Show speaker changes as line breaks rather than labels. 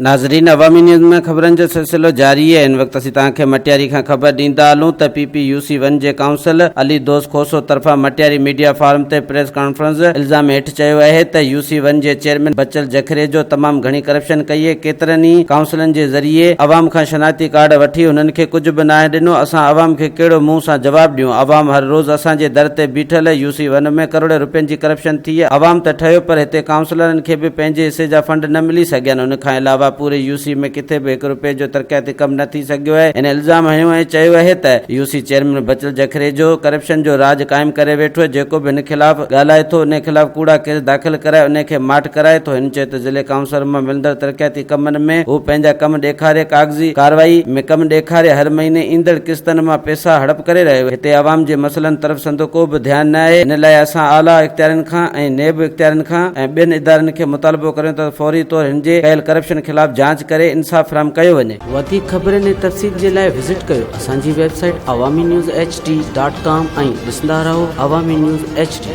नाज़रीन, अवामी न्यूज़ में खबरन जो सिलसिलो जारी है। इन वक्त असीं तव्हांखे मटियारी खां ख़बर ॾींदा हलूं त PPUC1 जे काउंसिल अली दोस्त खोसो तरफ़ां मटियारी मीडिया फार्म ते प्रेस कॉन्फ्रेंस इल्ज़ाम हेठि चयो आहे त UC1 जे चेयरमैन बचल जखरे जो तमामु घणी करप्शन कई आहे। केतिरनि ई काउंसिलनि जे ज़रिए अवाम खां शनाती कार्ड वठी उन्हनि खे कुझु बि नाहे ॾिनो। असां अवाम खे कहिड़ो मुंहुं सां जवाबु ॾियूं? अवाम हर रोज़ असांजे दर ते बीठल। UC1 में करोड़ रुपयनि जी करप्शन थी आहे। अवाम त ठहियो, पर हिते काउंसिलरनि खे बि पंहिंजे हिसे जा फंड न मिली सघिया। उन खां अलावा पूरे UC में किथे बि हिकु रुपए जो तरक़ियाती कमु न थी सघियो आहे। इन इल्ज़ाम हयो ऐं चयो आहे त UC चेयरमैन बचल जखरे जो करप्शन जो राज क़ाइमु करे वेठो आहे। जेको बि हिन ख़िलाफ़ ॻाल्हाए थो, उन ख़िलाफ़ कूड़ा केस दाख़िल कराए उन खे माठ कराए थो। हिन चयो त ज़िले काउंसिल मां मिलंदड़ तरक़ियाती कमनि में हू पंहिंजा कम ॾेखारे, कागज़ी कार्रवाई में कम ॾेखारे हर महीने ईंदड़ किस्तनि मां पैसा हड़प करे रहियो। हिते अवाम जे मसइलनि तरफ़ संदो को बि ध्यानु न आहे। इन लाइ असां आला इख़्तियारनि खां ऐं नेब इख़्तियारनि खां ऐं ॿियनि इदारनि खे मुतालबो करियूं त फौरी तौर हिन जे कयल करप्शन ख़िलाफ़ जांच करे इंसाफ़ फराहम कयो वञे। वधीक ख़बरनि ऐं तफ़सील जे लाइ विज़िट कयो असांजी वेबसाइट awamiNewsHD.com ऐं ॾिसंदा रहो अवामी न्यूज़ HD।